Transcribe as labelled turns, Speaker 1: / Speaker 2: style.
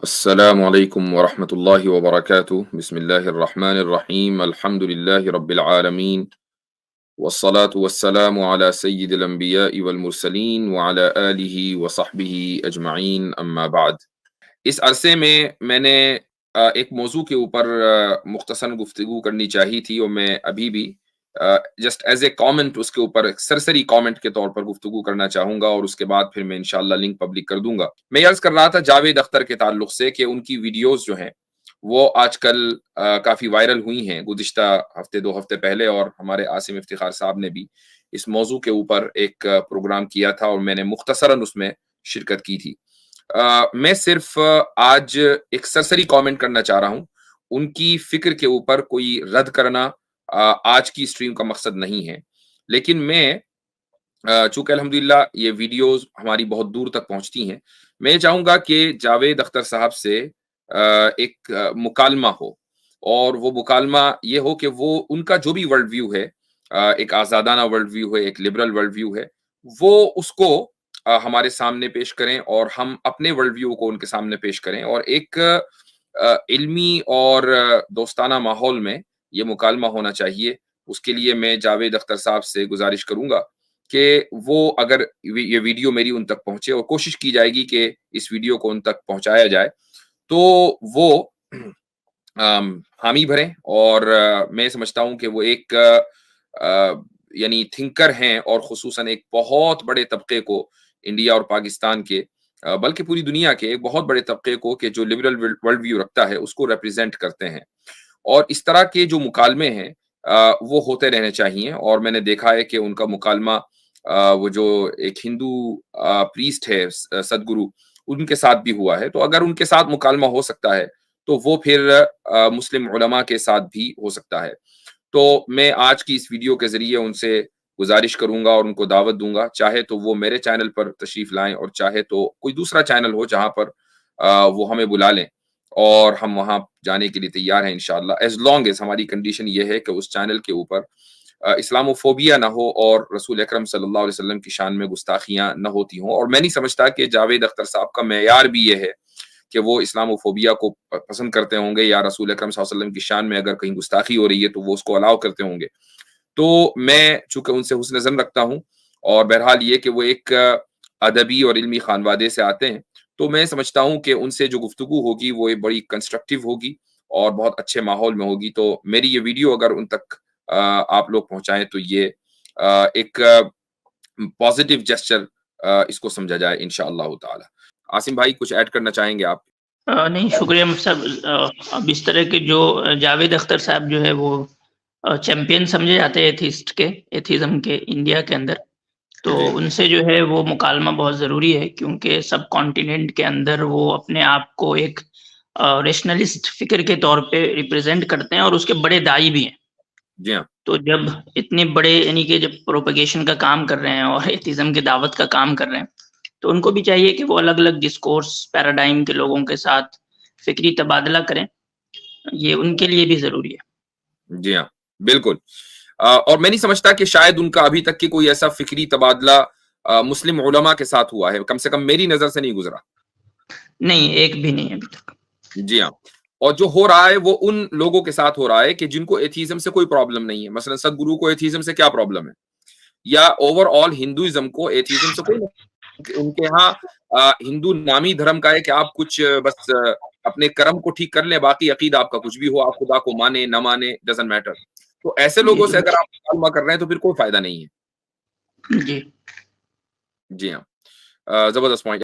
Speaker 1: السلام علیکم ورحمۃ اللہ وبرکاتہ بسم اللہ الرحمن الرحیم الحمد للہ رب العالمین والصلاة والسلام علی سید الانبیاء والمرسلین وعلی آلہ وصحبہ اجمعین اما بعد۔ اس عرصے میں نے ایک موضوع کے اوپر مختصر گفتگو کرنی چاہی تھی، اور میں ابھی بھی جسٹ ایز اے کامنٹ اس کے اوپر ایک سرسری کامنٹ کے طور پر گفتگو کرنا چاہوں گا، اور اس کے بعد پھر میں انشاءاللہ لنک پبلک کر دوں گا۔ میں یہ عرض کر رہا تھا جاوید اختر کے تعلق سے کہ ان کی ویڈیوز جو ہیں وہ آج کل کافی وائرل ہوئی ہیں۔ گزشتہ ہفتے 2 ہفتے پہلے اور ہمارے عاصم افتخار صاحب نے بھی اس موضوع کے اوپر ایک پروگرام کیا تھا، اور میں نے مختصراً اس میں شرکت کی تھی۔ میں صرف آج ایک سرسری کامنٹ کرنا چاہ رہا ہوں۔ ان کی فکر کے اوپر کوئی رد کرنا آج کی اسٹریم کا مقصد نہیں ہے، لیکن میں چونکہ الحمدللہ یہ ویڈیوز ہماری بہت دور تک پہنچتی ہیں، میں چاہوں گا کہ جاوید اختر صاحب سے ایک مکالمہ ہو، اور وہ مکالمہ یہ ہو کہ وہ ان کا جو بھی ورلڈ ویو ہے، ایک آزادانہ ورلڈ ویو ہے، ایک لبرل ورلڈ ویو ہے، وہ اس کو ہمارے سامنے پیش کریں، اور ہم اپنے ورلڈ ویو کو ان کے سامنے پیش کریں، اور ایک علمی اور دوستانہ ماحول میں یہ مکالمہ ہونا چاہیے۔ اس کے لیے میں جاوید اختر صاحب سے گزارش کروں گا کہ وہ اگر یہ ویڈیو میری ان تک پہنچے، اور کوشش کی جائے گی کہ اس ویڈیو کو ان تک پہنچایا جائے، تو وہ حامی بھریں، اور میں سمجھتا ہوں کہ وہ ایک یعنی تھنکر ہیں، اور خصوصاً ایک بہت بڑے طبقے کو انڈیا اور پاکستان کے بلکہ پوری دنیا کے ایک بہت بڑے طبقے کو کہ جو لبرل ورلڈ ویو رکھتا ہے اس کو ریپریزنٹ کرتے ہیں، اور اس طرح کے جو مکالمے ہیں وہ ہوتے رہنے چاہیے۔ اور میں نے دیکھا ہے کہ ان کا مکالمہ وہ جو ایک ہندو پریسٹ ہے سدگرو، ان کے ساتھ بھی ہوا ہے، تو اگر ان کے ساتھ مکالمہ ہو سکتا ہے تو وہ پھر مسلم علماء کے ساتھ بھی ہو سکتا ہے۔ تو میں آج کی اس ویڈیو کے ذریعے ان سے گزارش کروں گا اور ان کو دعوت دوں گا، چاہے تو وہ میرے چینل پر تشریف لائیں، اور چاہے تو کوئی دوسرا چینل ہو جہاں پر وہ ہمیں بلا لیں، اور ہم وہاں جانے کے لیے تیار ہیں انشاءاللہ، ایز لانگ ایز ہماری کنڈیشن یہ ہے کہ اس چینل کے اوپر اسلاموفوبیا نہ ہو، اور رسول اکرم صلی اللہ علیہ وسلم کی شان میں گستاخیاں نہ ہوتی ہوں۔ اور میں نہیں سمجھتا کہ جاوید اختر صاحب کا معیار بھی یہ ہے کہ وہ اسلاموفوبیا کو پسند کرتے ہوں گے، یا رسول اکرم صلی اللہ علیہ وسلم کی شان میں اگر کہیں گستاخی ہو رہی ہے تو وہ اس کو الاؤ کرتے ہوں گے۔ تو میں چونکہ ان سے حسن ظن رکھتا ہوں، اور بہرحال یہ کہ وہ ایک ادبی اور علمی خانوادے سے آتے ہیں، تو میں سمجھتا ہوں کہ ان سے جو گفتگو ہوگی وہ ایک بڑی کنسٹرکٹیو ہوگی اور بہت اچھے ماحول میں ہوگی۔ تو میری یہ ویڈیو اگر ان تک آپ لوگ پہنچائیں تو یہ ایک پازیٹیو جسچر اس کو سمجھا جائے انشاءاللہ تعالی۔ عاصم بھائی کچھ ایڈ کرنا چاہیں گے آپ؟
Speaker 2: نہیں، شکریہ مفتی صاحب۔ اب اس طرح کے جو جاوید اختر صاحب جو ہے وہ چیمپئن سمجھے جاتے ہیں ایتھیسٹ کے، ایتھیزم کے انڈیا کے اندر، تو ان سے جو ہے وہ مکالمہ بہت ضروری ہے، کیونکہ سب کانٹیننٹ کے اندر وہ اپنے آپ کو ایک ریشنلسٹ فکر کے طور پہ ریپرزینٹ کرتے ہیں، اور اس کے بڑے داعی بھی ہیں۔
Speaker 1: جی ہاں،
Speaker 2: تو جب اتنے بڑے یعنی کہ جب پروپیگیشن کا کام کر رہے ہیں اور ایتھیزم کی دعوت کا کام کر رہے ہیں، تو ان کو بھی چاہیے کہ وہ الگ الگ ڈسکورس پیراڈائم کے لوگوں کے ساتھ فکری تبادلہ کریں، یہ ان کے لیے بھی ضروری ہے۔
Speaker 1: جی ہاں، بالکل۔ اور میں نہیں سمجھتا کہ شاید ان کا ابھی تک کی کوئی ایسا فکری تبادلہ مسلم علماء کے ساتھ ہوا ہے، کم سے کم میری نظر سے نہیں گزرا۔
Speaker 2: نہیں، ایک بھی نہیں ابھی تک۔
Speaker 1: جی ہاں، اور جو ہو رہا ہے وہ ان لوگوں کے ساتھ ہو رہا ہے کہ جن کو ایتھیزم سے کوئی پرابلم نہیں ہے۔ مثلا سدگرو کو ایتھیزم سے کیا پرابلم ہے، یا اوور آل ہندوازم کو ایتھیزم سے کوئی نہیں۔ ان کے ہاں ہندو نامی دھرم کا ہے کہ آپ کچھ بس اپنے کرم کو ٹھیک کر لیں، باقی عقیدہ آپ کا کچھ بھی ہو، آپ خدا کو مانے نہ مانے ڈزنٹ میٹر۔ تو ایسے لوگوں سے اگر آپ مکالمہ کر رہے ہیں تو پھر کوئی فائدہ نہیں ہے۔
Speaker 2: جی
Speaker 1: جی ہاں، زبردست پوائنٹ۔